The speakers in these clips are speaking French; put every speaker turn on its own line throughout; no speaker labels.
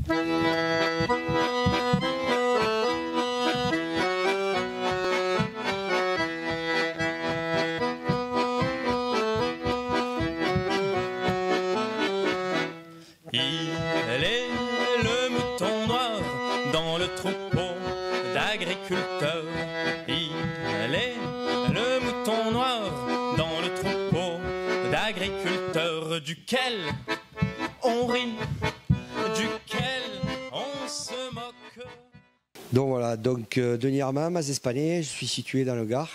Il est le mouton noir dans le troupeau d'agriculteurs. Il est le mouton noir dans le troupeau d'agriculteurs, duquel on rit, duquel on se moque.
Donc voilà, Denis Armand, Mazespannais, je suis situé dans le Gard,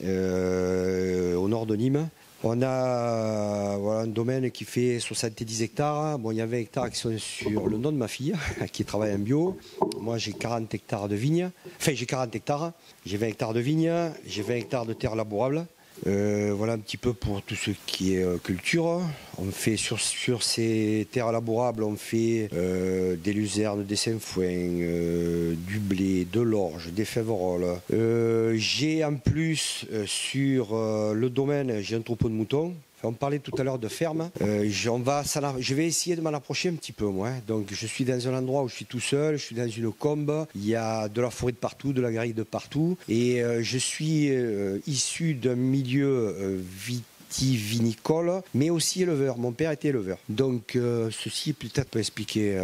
au nord de Nîmes. On a un domaine qui fait 70 hectares. Bon, il y a 20 hectares qui sont sur le nom de ma fille, qui travaille en bio. Moi, j'ai 40 hectares de vignes. Enfin, j'ai 40 hectares. J'ai 20 hectares de vignes. J'ai 20 hectares de terres labourables. Voilà un petit peu pour tout ce qui est culture. On fait sur ces terres labourables, on fait des luzernes, des sainfoins, du blé, de l'orge, des fèveroles. J'ai en plus sur le domaine, j'ai un troupeau de moutons. On parlait tout à l'heure de ferme. Je vais essayer de m'en approcher un petit peu, moi. Donc, je suis dans un endroit où je suis tout seul, je suis dans une combe. Il y a de la forêt de partout, de la grille de partout. Et je suis issu d'un milieu vitivinicole, mais aussi éleveur. Mon père était éleveur. Donc, ceci peut-être peut expliquer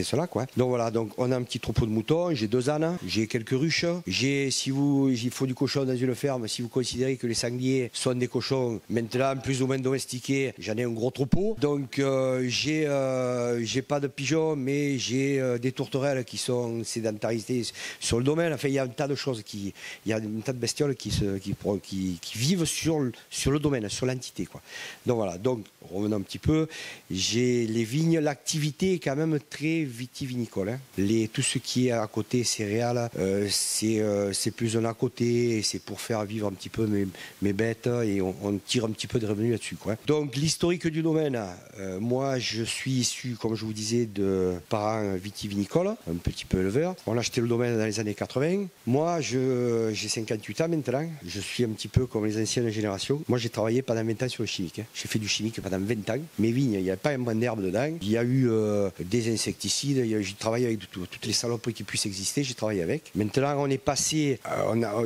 cela, quoi. Donc voilà, on a un petit troupeau de moutons, j'ai 2 ânes, j'ai quelques ruches. Il faut du cochon dans une ferme, si vous considérez que les sangliers sont des cochons maintenant plus ou moins domestiqués, j'en ai un gros troupeau. Donc, j'ai pas de pigeons, mais j'ai des tourterelles qui sont sédentarisées sur le domaine. Enfin, il y a un tas de choses il y a un tas de bestioles qui vivent sur le domaine, sur l'entité, quoi. Donc voilà, revenons un petit peu. J'ai les vignes, l'activité est quand même très vitivinicole, hein. Tout ce qui est à côté, céréales, c'est plus un à côté, c'est pour faire vivre un petit peu mes bêtes et on tire un petit peu de revenus là-dessus, quoi. Donc l'historique du domaine, moi je suis issu, comme je vous disais, de parents vitivinicoles, un petit peu éleveurs. On a acheté le domaine dans les années 80. Moi j'ai 58 ans maintenant, je suis un petit peu comme les anciennes générations. Moi j'ai travaillé pendant 20 ans sur le chimique, hein. J'ai fait du chimique pendant 20 ans. Mes vignes, il n'y a pas un brin d'herbe dedans. Il y a eu des insecticides, j'ai travaillé avec toutes les saloperies qui puissent exister, j'ai travaillé avec. Maintenant, on est passé,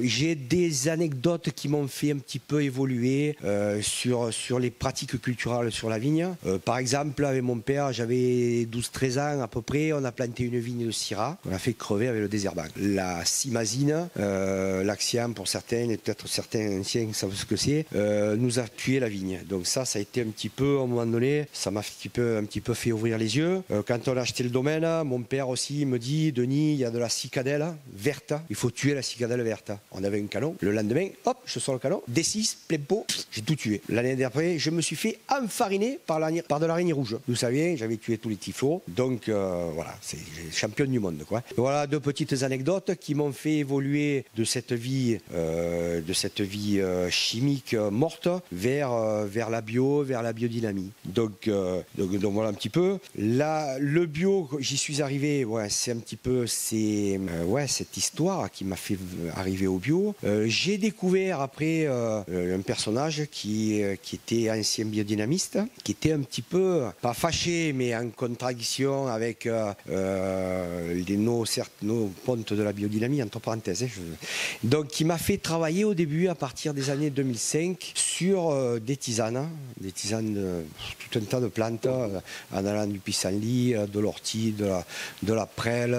j'ai des anecdotes qui m'ont fait un petit peu évoluer sur les pratiques culturelles sur la vigne. Par exemple, avec mon père, j'avais 12-13 ans à peu près, on a planté une vigne de Syrah, on a fait crever avec le désherbant. La simazine, l'axiam pour certains, et peut-être certains anciens savent ce que c'est, nous a tué la vigne. Donc ça a été un petit peu, à un moment donné, ça m'a un petit peu fait ouvrir les yeux. Quand on a acheté le domaine, mon père aussi me dit, Denis, il y a de la cicadelle verte, il faut tuer la cicadelle verte. On avait un canon. Le lendemain, hop, je sors le canon, D6, plein pot, j'ai tout tué. L'année d'après, je me suis fait enfariner par de l'araignée rouge. Vous savez, j'avais tué tous les typhos. Donc voilà, c'est champion du monde, quoi. Voilà 2 petites anecdotes qui m'ont fait évoluer de cette vie chimique morte vers la bio, vers la biodynamie. Donc voilà un petit peu. Là, le bio, j'y suis arrivé, c'est un petit peu cette histoire qui m'a fait arriver au bio. J'ai découvert après un personnage qui était ancien biodynamiste, qui était un petit peu, pas fâché, mais en contradiction avec nos pontes de la biodynamie, entre parenthèses. Donc qui m'a fait travailler au début, à partir des années 2005, sur des tisanes, tout un tas de plantes, en allant du pissenlit, de l'ortie, de la prêle,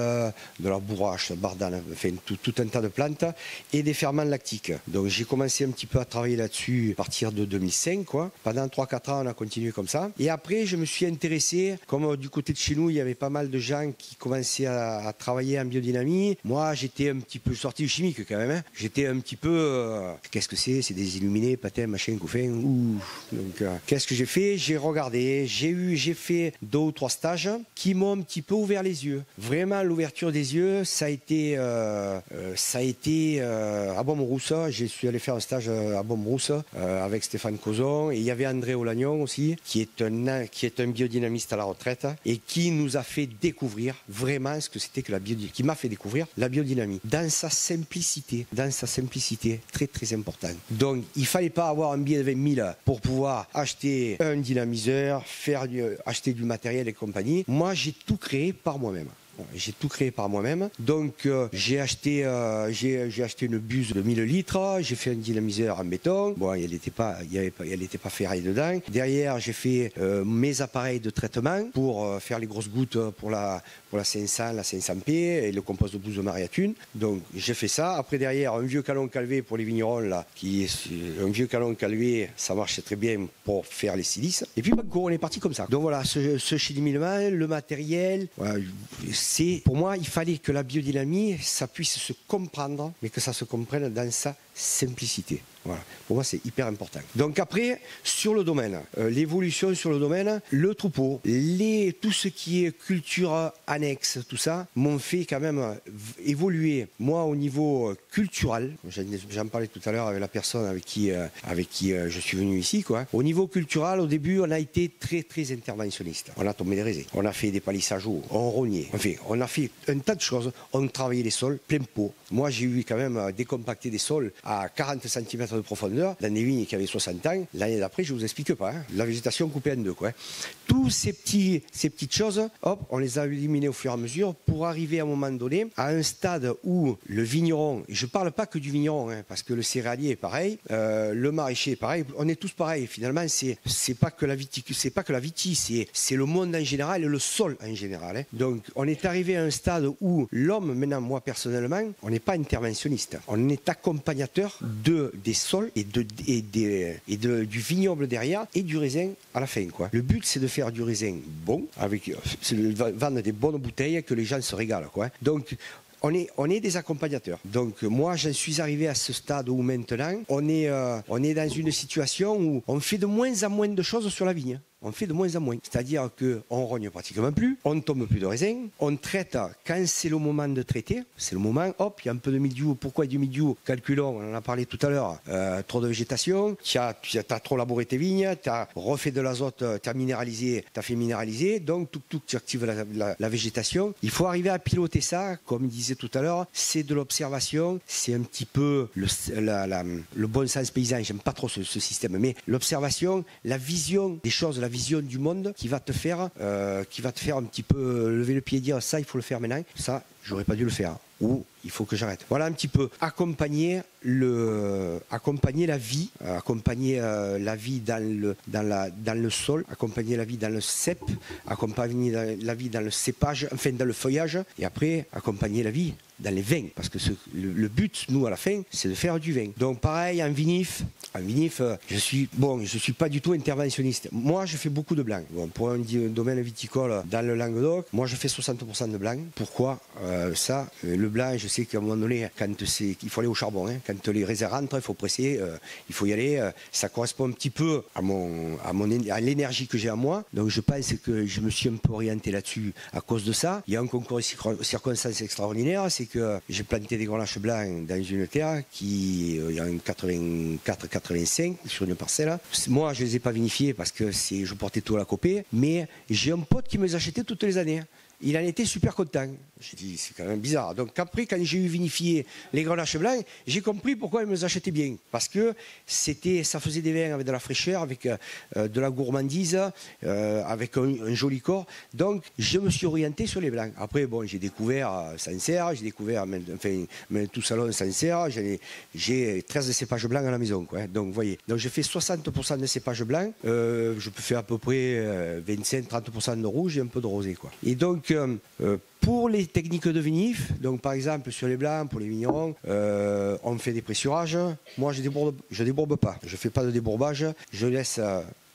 de la bourrache, bardane, enfin tout un tas de plantes, et des ferments lactiques. Donc j'ai commencé un petit peu à travailler là-dessus à partir de 2005, quoi. Pendant 3-4 ans, on a continué comme ça. Et après, je me suis intéressé, comme du côté de chez nous, il y avait pas mal de gens qui commençaient à travailler en biodynamie. Moi, j'étais un petit peu sorti du chimique quand même, hein. J'étais un petit peu, qu'est-ce que c'est des illuminés, patins, machin, couffin, ouh. Donc, qu'est-ce que j'ai fait? J'ai regardé, j'ai fait 2 ou 3 stages qui m'ont un petit peu ouvert les yeux. Vraiment, l'ouverture des yeux, ça a été à Beaume-Rousse. Je suis allé faire un stage à Beaume-Rousse avec Stéphane Cozon, et il y avait André Olagnon aussi, qui est un biodynamiste à la retraite et qui nous a fait découvrir vraiment ce que c'était que qui m'a fait découvrir la biodynamie dans sa simplicité, très très important. Donc il fallait pas avoir un billet de 20 000 pour pouvoir acheter un dynamiseur, acheter du matériel et compagnie. Moi, j'ai tout créé par moi-même. J'ai tout créé par moi-même. Donc j'ai acheté une buse de 1000 litres, j'ai fait un dynamiseur en béton. Bon, elle n'était pas ferraille dedans. Derrière, j'ai fait mes appareils de traitement pour faire les grosses gouttes pour la 500, la 500P et le compost de bouse de Maria-Thune. Donc j'ai fait ça. Après derrière, un vieux calon calvé pour les vignerons là, un vieux calon calvé, ça marchait très bien pour faire les silices. Et puis on est parti comme ça. Donc voilà, ce cheminement, le matériel, voilà, pour moi, il fallait que la biodynamie, ça puisse se comprendre, mais que ça se comprenne dans sa simplicité. Voilà. Pour moi, c'est hyper important. Donc après, sur le domaine, l'évolution sur le domaine, le troupeau, tout ce qui est culture annexe, tout ça, m'ont fait quand même évoluer. Moi, au niveau culturel, j'en parlais tout à l'heure avec la personne avec qui je suis venu ici, quoi. Au niveau culturel, au début, on a été très, très interventionniste. On a tombé des raisins, on a fait des palissages hauts, on rognait. Enfin, on a fait un tas de choses. On travaillait les sols plein pot. Moi, j'ai eu quand même décompacté des sols à 40 cm de profondeur dans des vignes qui avaient 60 ans. L'année d'après, je ne vous explique pas. Hein. La végétation coupée en deux, quoi. Tous ces petites choses, hop, on les a éliminées au fur et à mesure pour arriver à un moment donné à un stade où le vigneron, et je ne parle pas que du vigneron, hein, parce que le céréalier est pareil, le maraîcher est pareil, on est tous pareils. Finalement, c'est pas que la vitie, c'est le monde en général et le sol en général. Hein. Donc, on est arrivé à un stade où l'homme, maintenant, moi personnellement, on n'est pas interventionniste, on est accompagnateur des sols et du vignoble derrière et du raisin à la fin, quoi. Le but, c'est de faire du raisin bon, c'est de vendre des bonnes bouteilles que les gens se régalent, quoi. Donc, on est des accompagnateurs. Donc moi, j'en suis arrivé à ce stade où maintenant, on est dans une situation où on fait de moins en moins de choses sur la vigne. On fait de moins en moins. C'est-à-dire qu'on rogne pratiquement plus, on ne tombe plus de raisin, on traite quand c'est le moment de traiter. C'est le moment, hop, il y a un peu de mildiou. Pourquoi du mildiou? Calculons, on en a parlé tout à l'heure, trop de végétation, tu as trop labouré tes vignes, tu as refait de l'azote, tu as fait minéraliser, donc tu actives la végétation. Il faut arriver à piloter ça, comme il disait tout à l'heure, c'est de l'observation, c'est un petit peu le bon sens paysan, j'aime pas trop ce système, mais l'observation, la vision des choses, la vision du monde qui va te faire un petit peu lever le pied et dire ça il faut le faire maintenant, ça j'aurais pas dû le faire, ou il faut que j'arrête. Voilà un petit peu accompagner la vie, accompagner la vie dans le sol, accompagner la vie dans le cep, accompagner la vie dans le cépage, enfin dans le feuillage, et après accompagner la vie dans les vins, parce que le but, nous, à la fin, c'est de faire du vin. Donc pareil, en vinif, je suis pas du tout interventionniste. Moi, je fais beaucoup de blanc. Bon, pour un domaine viticole dans le Languedoc, moi, je fais 60% de blanc. Pourquoi ça? Le blanc, je sais qu'à un moment donné, il faut aller au charbon. Hein. Quand les raisins rentrent, il faut presser, il faut y aller. Ça correspond un petit peu à l'énergie que j'ai à moi. Donc je pense que je me suis un peu orienté là-dessus à cause de ça. Il y a un concours de circonstances extraordinaires, c'est que j'ai planté des grenaches blancs dans une terre qui, il y a un 84-85 sur une parcelle. Moi, je ne les ai pas vinifiés parce que je portais tout à la copée, mais j'ai un pote qui me les achetait toutes les années. Il en était super content. J'ai dit, c'est quand même bizarre. Donc après, quand j'ai eu vinifié les grenaches blancs, j'ai compris pourquoi ils me les achetaient bien. Parce que ça faisait des vins avec de la fraîcheur, avec de la gourmandise, avec un joli corps. Donc je me suis orienté sur les blancs. Après, bon, j'ai découvert Sancerre, j'ai découvert tout salon Sancerre. J'ai 13 cépages blancs à la maison, quoi. Donc vous voyez. Donc je fais 60% de cépages blancs. Je peux faire à peu près 25-30% de rouge et un peu de rosé, quoi. Et donc pour les techniques de vinif, donc par exemple sur les blancs, pour les vignerons, on fait des pressurages. Moi, je débourbe pas. Je fais pas de débourbage. Je laisse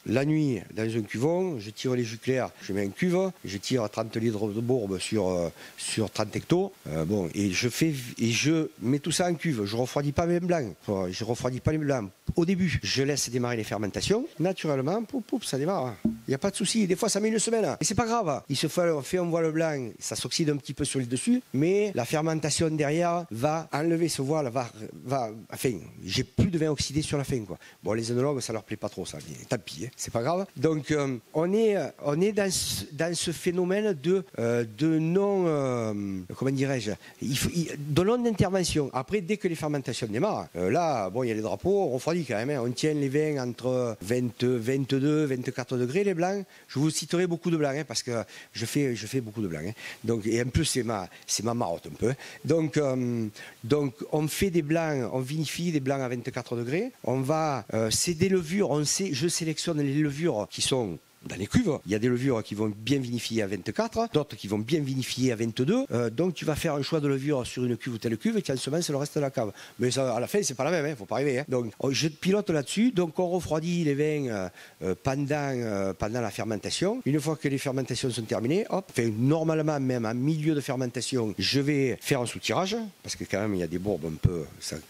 la nuit dans un cuvon. Je tire les jus clairs. Je mets un cuve. Je tire 30 litres de bourbe sur 30 hectos. Et je mets tout ça en cuve. Je refroidis pas mes blancs. Je refroidis pas les blancs. Au début, je laisse démarrer les fermentations. Naturellement, ça démarre. Il n'y a pas de souci. Des fois, ça met une semaine. Et c'est pas grave. Il se fait un voile blanc, ça s'oxyde un petit peu sur le dessus, mais la fermentation derrière va enlever ce voile, enfin, j'ai plus de vin oxydé sur la fin, quoi. Bon, les œnologues, ça leur plaît pas trop, ça. Mais tant pis, hein, c'est pas grave. Donc, on est dans ce phénomène de non, comment dirais-je, de non-intervention. Après, dès que les fermentations démarrent, là, bon, il y a les drapeaux, on refroidit quand même. Hein. On tient les vins entre 22, 24 degrés, les blancs. Je vous citerai beaucoup de blancs, hein, parce que je fais beaucoup de blancs. Hein. Donc, et en plus, c'est ma marotte un peu. Hein. Donc, on fait des blancs, on vinifie des blancs à 24 degrés. On va, c'est des levures, je sélectionne les levures qui sont dans les cuves. Il y a des levures qui vont bien vinifier à 24, d'autres qui vont bien vinifier à 22. Donc tu vas faire un choix de levure sur une cuve ou telle cuve et tu ensemences le reste de la cave. Mais ça, à la fin, c'est pas la même, hein, faut pas rêver. Hein. Donc je pilote là-dessus. Donc on refroidit les vins pendant la fermentation. Une fois que les fermentations sont terminées, hop, normalement même en milieu de fermentation, je vais faire un soutirage parce que quand même il y a des bourbes un peu.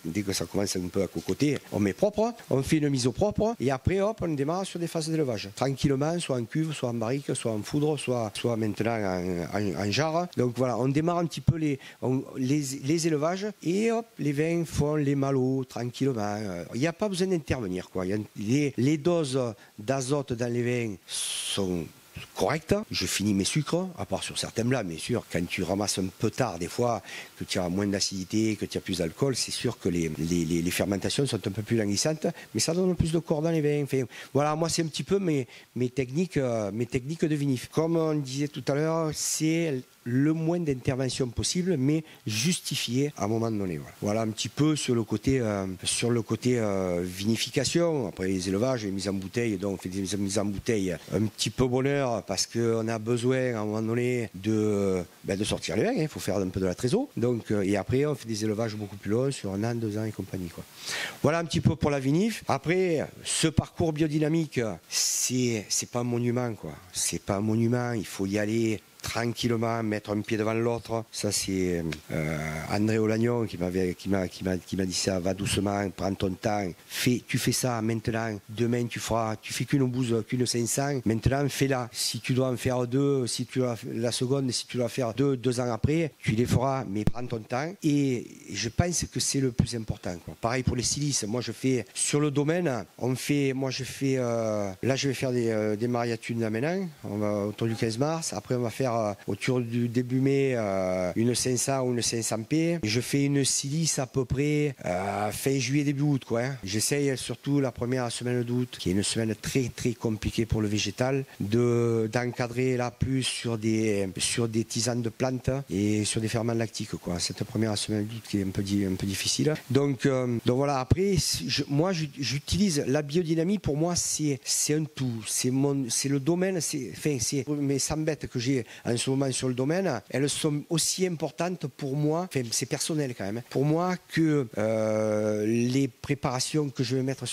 Dès que ça commence un peu à cocoter, on met propre, on fait une mise au propre et après hop, on démarre sur des phases d'élevage tranquillement. Soit en cuve, soit en barrique, soit en foudre, soit maintenant en jarre. Donc voilà, on démarre un petit peu les élevages et hop, les vins font les malots tranquillement. Il n'y a pas besoin d'intervenir, quoi. Les doses d'azote dans les vins sont correcte. Je finis mes sucres, à part sur certains blancs, mais sûr, quand tu ramasses un peu tard, des fois, que tu as moins d'acidité, que tu as plus d'alcool, c'est sûr que les fermentations sont un peu plus languissantes, mais ça donne plus de corps dans les vins. Enfin, voilà, moi, c'est un petit peu mes techniques de vinif. Comme on disait tout à l'heure, c'est le moins d'intervention possible, mais justifié à un moment donné. Voilà un petit peu sur le côté vinification. Après les élevages, les mises en bouteille, donc on fait des mises en bouteille un petit peu bonheur parce qu'on a besoin à un moment donné de sortir les vins. Il faut faire un peu de la trésor. Donc, et après, on fait des élevages beaucoup plus longs sur 1 an, 2 ans et compagnie, quoi. Voilà un petit peu pour la vinif. Après, ce parcours biodynamique, c'est pas un monument, quoi. C'est pas un monument. Il faut y aller tranquillement, mettre un pied devant l'autre. Ça, c'est André Olagnon qui m'a dit ça. Va doucement, prends ton temps. Tu fais ça maintenant. Demain, tu fais qu'une bouse, qu'une 500. Maintenant, fais-la. Si tu dois en faire 2, si tu dois la seconde, si tu dois faire 2 ans après, tu les feras, mais prends ton temps. Et je pense que c'est le plus important, quoi. Pareil pour les silices. Moi, je fais sur le domaine. Là, je vais faire des mariatunes là maintenant. On va autour du 15 mars. Après, on va faire autour du début mai une 500 ou une 500p. Je fais une silice à peu près fin juillet, début août, quoi, hein. J'essaye surtout la première semaine d'août, qui est une semaine très très compliquée pour le végétal, d'encadrer là plus sur des tisanes de plantes et sur des ferments lactiques, quoi. Cette première semaine d'août qui est un peu difficile. Donc voilà, après moi j'utilise la biodynamie. Pour moi c'est un tout, c'est le domaine, mais ça m'embête que j'ai en ce moment sur le domaine, elles sont aussi importantes pour moi, enfin c'est personnel quand même, pour moi que les préparations que je vais mettre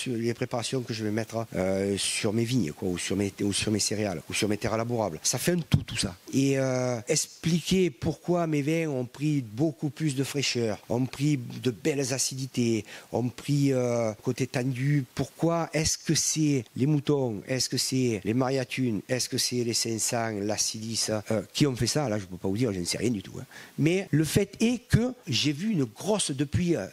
sur mes vignes, quoi, ou sur mes céréales, ou sur mes terres labourables. Ça fait un tout ça. Et expliquer pourquoi mes vins ont pris beaucoup plus de fraîcheur, ont pris de belles acidités, ont pris côté tendu, pourquoi est-ce que c'est les moutons, est-ce que c'est les mariatunes, est-ce que c'est les 500, la silice, qui ont fait ça, là je ne peux pas vous dire, je ne sais rien du tout. Hein. Mais le fait est que j'ai vu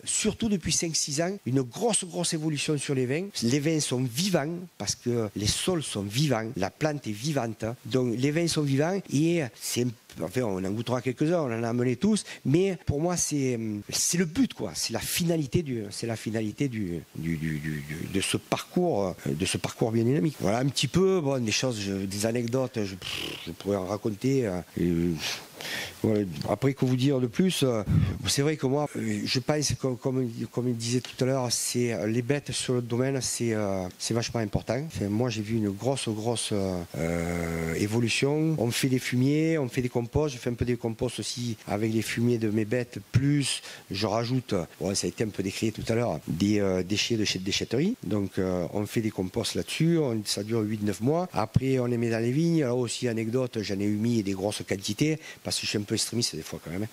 surtout depuis 5-6 ans, une grosse évolution sur les vins. Les vins sont vivants, parce que les sols sont vivants, la plante est vivante, donc les vins sont vivants, et enfin, on en goûtera quelques-uns, on en a amené tous, mais pour moi c'est le but, quoi. C'est la finalité de ce parcours biodynamique. Voilà un petit peu, bon, des anecdotes, je pourrais en raconter. Voilà. Après, que vous dire de plus, c'est vrai que moi, je pense, comme il disait tout à l'heure, les bêtes sur le domaine, c'est vachement important. Enfin, moi, j'ai vu une grosse évolution. On fait des fumiers, on fait des composts. Je fais un peu des composts aussi avec les fumiers de mes bêtes. Plus, je rajoute, bon, ça a été un peu décrié tout à l'heure, des déchets de déchetterie. Donc, on fait des composts là-dessus. Ça dure 8-9 mois. Après, on les met dans les vignes. Alors aussi, anecdote, j'en ai mis des grosses quantités parce parce que je suis un peu extrémiste des fois quand même.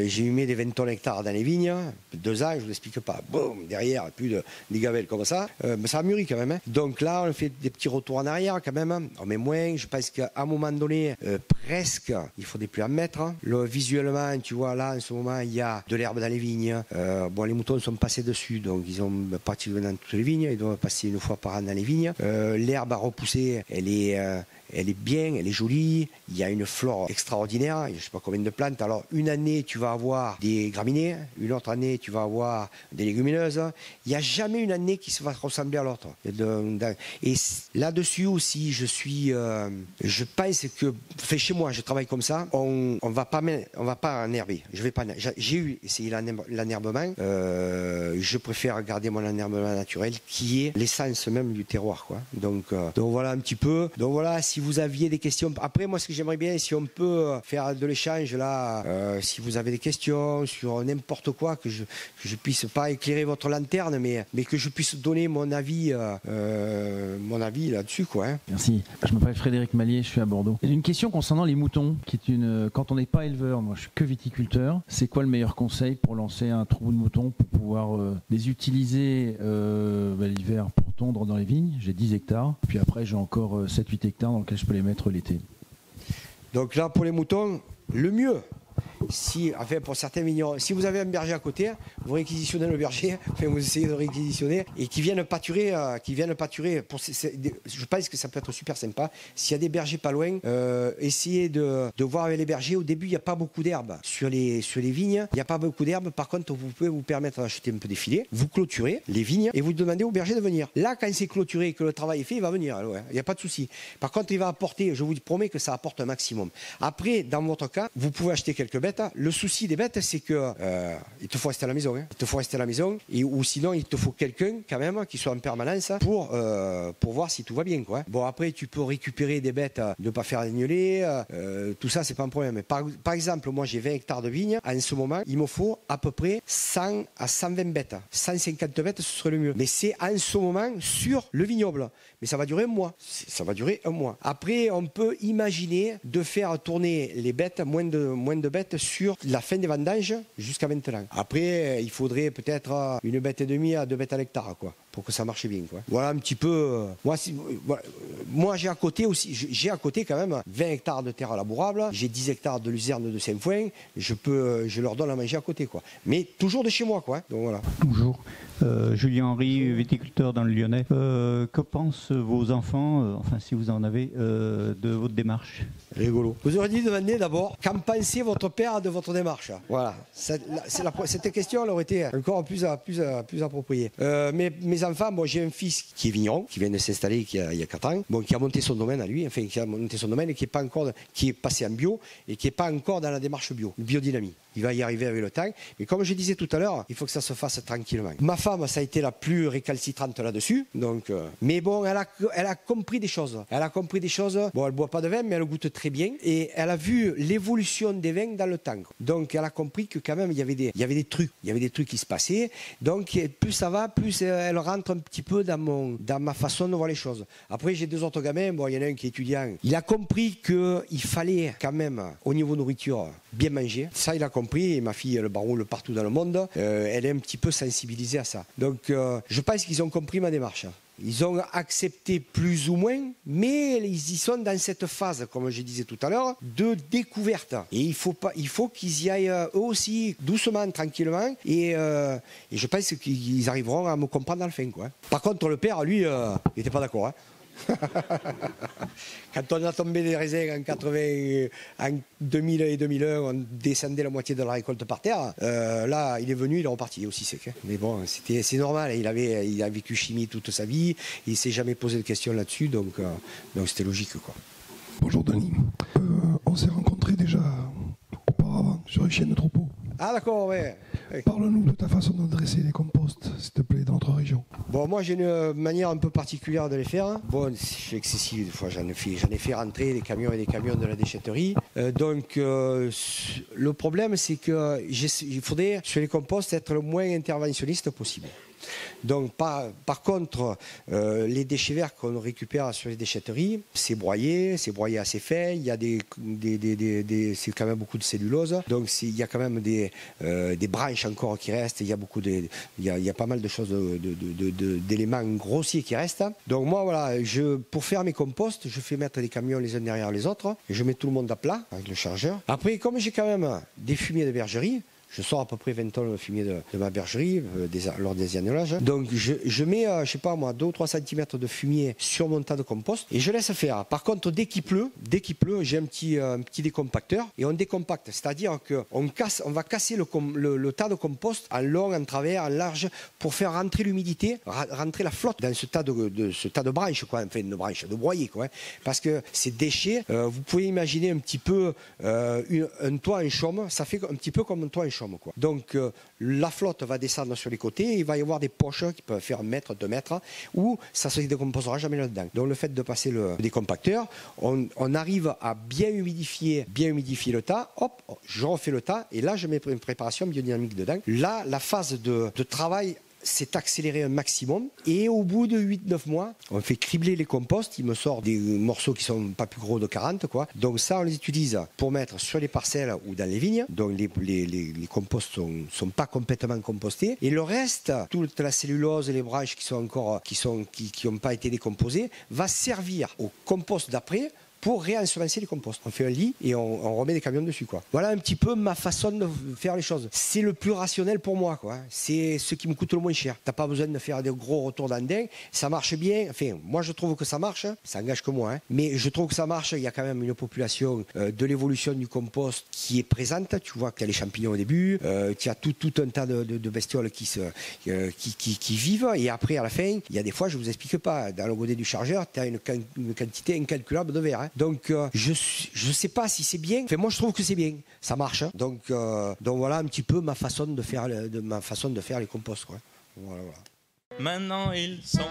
J'ai humé des 20 tonnes hectares dans les vignes, 2 ans, je vous l'explique pas. Boum, derrière, plus des gavelles comme ça. Mais ça a mûri quand même. Hein. Donc là, on fait des petits retours en arrière quand même. On met moins. Je pense qu'à un moment donné, presque, il faudrait plus en mettre. Hein. Visuellement, tu vois, là, en ce moment, il y a de l'herbe dans les vignes. Bon, les moutons sont passés dessus, donc ils ont parti dans toutes les vignes. Ils doivent passer une fois par an dans les vignes. L'herbe a repoussé, elle est bien, elle est jolie, il y a une flore extraordinaire, je ne sais pas combien de plantes. Alors une année tu vas avoir des graminées, une autre année tu vas avoir des légumineuses. Il n'y a jamais une année qui va ressembler à l'autre. Et là-dessus aussi, je pense que, fait chez moi, je travaille comme ça, on va pas enherber. J'ai essayé l'enherbement. Je préfère garder mon enherbement naturel, qui est l'essence même du terroir, quoi. Donc voilà un petit peu. Donc voilà, si vous aviez des questions. Après, moi, ce que j'aimerais bien, si on peut faire de l'échange là, si vous avez des questions sur n'importe quoi, que je puisse pas éclairer votre lanterne, mais que je puisse donner mon avis là-dessus, quoi. Hein.
Merci. Je m'appelle Frédéric Mallier, je suis à Bordeaux. J'ai une question concernant les moutons, qui est quand on n'est pas éleveur, moi je suis que viticulteur, c'est quoi le meilleur conseil pour lancer un troupeau de moutons pour pouvoir les utiliser l'hiver pour tondre dans les vignes? J'ai 10 hectares, puis après j'ai encore 7-8 hectares dans lesquels je peux les mettre l'été. Donc
là, pour les moutons, le mieux, pour certains vignerons, si vous avez un berger à côté, vous réquisitionnez le berger, vous essayez de réquisitionner, et qui viennent pâturer. Je pense que ça peut être super sympa. S'il y a des bergers pas loin, essayez de voir avec les bergers. Au début, il n'y a pas beaucoup d'herbe sur les vignes. Il n'y a pas beaucoup d'herbe. Par contre, vous pouvez vous permettre d'acheter un peu des filets. Vous clôturez les vignes et vous demandez au berger de venir. Là, quand c'est clôturé et que le travail est fait, il va venir. Il n'y a pas de souci. Par contre, il va apporter, je vous promets que ça apporte un maximum. Après, dans votre cas, vous pouvez acheter quelques bêtes. Le souci des bêtes, c'est que il te faut rester à la maison. Hein. Il te faut rester à la maison, ou sinon il te faut quelqu'un quand même qui soit en permanence pour voir si tout va bien, quoi. Bon, après tu peux récupérer des bêtes, ne pas faire agneler, tout ça c'est pas un problème. Par exemple, moi j'ai 20 hectares de vignes. En ce moment, il me faut à peu près 100 à 120 bêtes. 150 bêtes, ce serait le mieux. Mais c'est en ce moment sur le vignoble. Mais ça va durer un mois. Ça va durer un mois. Après, on peut imaginer de faire tourner les bêtes, moins de bêtes, sur la fin des vendanges jusqu'à maintenant. Après, il faudrait peut-être une bête et demie à 2 bêtes à l'hectare, quoi, pour que ça marche bien, quoi. Voilà un petit peu. Moi, j'ai à côté quand même 20 hectares de terre labourable, j'ai 10 hectares de luzerne de Saint-Foin, je leur donne à manger à côté, quoi. Mais toujours de chez moi, quoi. Donc voilà.
Bonjour. Julien Henry, viticulteur dans le Lyonnais. Que pensent vos enfants, enfin si vous en avez, de votre démarche?
Rigolo. Vous auriez dû demander d'abord, qu'en pensait votre père de votre démarche? Voilà. Cette question elle aurait été encore plus appropriée. Mes enfants, bon, j'ai un fils qui est vigneron, qui vient de s'installer il y a 4 ans, bon, qui a monté son domaine à lui, enfin qui a monté son domaine et qui est passé en bio et qui n'est pas encore dans la démarche biodynamie. Il va y arriver avec le temps. Mais comme je disais tout à l'heure, il faut que ça se fasse tranquillement. Ma femme, ça a été la plus récalcitrante là-dessus. Donc, mais bon, elle a compris des choses. Bon, elle ne boit pas de vin, mais elle goûte très bien. Et elle a vu l'évolution des vins dans le temps. Donc, elle a compris que quand même, il y avait des trucs. Il y avait des trucs qui se passaient. Donc, plus ça va, plus elle rentre un petit peu dans ma façon de voir les choses. Après, j'ai 2 autres gamins. Bon, il y en a un qui est étudiant. Il a compris qu'il fallait quand même, au niveau nourriture, bien manger. Ça, il a compris. Et ma fille, elle baroule partout dans le monde. Elle est un petit peu sensibilisée à ça. Donc, je pense qu'ils ont compris ma démarche. Ils ont accepté plus ou moins, mais ils y sont dans cette phase, comme je disais tout à l'heure, de découverte. Et il faut qu'ils y aillent eux aussi, doucement, tranquillement. Et je pense qu'ils arriveront à me comprendre dans le fin, quoi. Par contre, le père, lui, il n'était pas d'accord, hein. Quand on a tombé des raisins en 2000 et 2001, on descendait la moitié de la récolte par terre. Là, il est venu, il est reparti aussi sec. Hein. Mais bon, c'est normal. Il a vécu chimie toute sa vie. Il s'est jamais posé de questions là-dessus, donc c'était logique, quoi.
Bonjour Denis. On s'est rencontrés déjà auparavant sur une chaîne de troupeau.
Ah d'accord, ouais.
Parle-nous de ta façon de dresser les composts, s'il te plaît, dans notre région.
Bon, moi j'ai une manière un peu particulière de les faire. Bon, c'est excessif, des fois j'en ai fait rentrer des camions et des camions de la déchetterie. Le problème c'est qu'il faudrait sur les composts être le moins interventionniste possible. Donc par contre, les déchets verts qu'on récupère sur les déchetteries, c'est broyé assez fin, il y a c'est quand même beaucoup de cellulose, donc il y a quand même des branches encore qui restent, il y a pas mal de choses, d'éléments grossiers qui restent. Donc moi voilà, pour faire mes composts, je fais mettre les camions les uns derrière les autres, et je mets tout le monde à plat avec le chargeur. Après, comme j'ai quand même des fumiers de bergerie, je sors à peu près 20 tonnes de fumier de ma bergerie lors des annulages. Donc je mets, je sais pas moi, 2 ou 3 cm de fumier sur mon tas de compost et je laisse faire. Par contre, dès qu'il pleut, j'ai un petit décompacteur et on décompacte. C'est-à-dire qu'on va casser le tas de compost en long, en travers, en large pour faire rentrer l'humidité, rentrer la flotte dans ce tas de branches, quoi. Enfin, de branches, de broyés, quoi. Parce que ces déchets, vous pouvez imaginer un petit peu un toit en chaume, ça fait un petit peu comme un toit en chaume. Quoi. Donc la flotte va descendre sur les côtés et il va y avoir des poches qui peuvent faire 1 mètre, 2 mètres où ça ne se décomposera jamais là-dedans. Donc le fait de passer le décompacteur, on arrive à bien humidifier le tas, hop, je refais le tas et là je mets une préparation biodynamique dedans. Là, la phase de travail s'est accéléré un maximum et au bout de 8-9 mois, on fait cribler les composts, il me sort des morceaux qui sont pas plus gros de 40 quoi. Donc ça on les utilise pour mettre sur les parcelles ou dans les vignes. Donc les composts sont pas complètement compostés et le reste, toute la cellulose et les branches qui n'ont pas été décomposées va servir au compost d'après pour réensemencer les composts. On fait un lit et on remet des camions dessus, quoi. Voilà un petit peu ma façon de faire les choses. C'est le plus rationnel pour moi, quoi. C'est ce qui me coûte le moins cher. T'as pas besoin de faire des gros retours d'andin. Ça marche bien. Enfin, moi, je trouve que ça marche. Ça engage que moi, hein. Mais je trouve que ça marche. Il y a quand même une population de l'évolution du compost qui est présente. Tu vois qu'il y a les champignons au début. Tu as tout un tas de bestioles qui vivent. Et après, à la fin, il y a des fois, je vous explique pas. Dans le godet du chargeur, tu as une quantité incalculable de verre, hein. Donc je sais pas si c'est bien. Enfin, moi je trouve que c'est bien, ça marche. Hein. Donc voilà un petit peu ma façon de faire les composts, quoi. Voilà.
Maintenant ils sont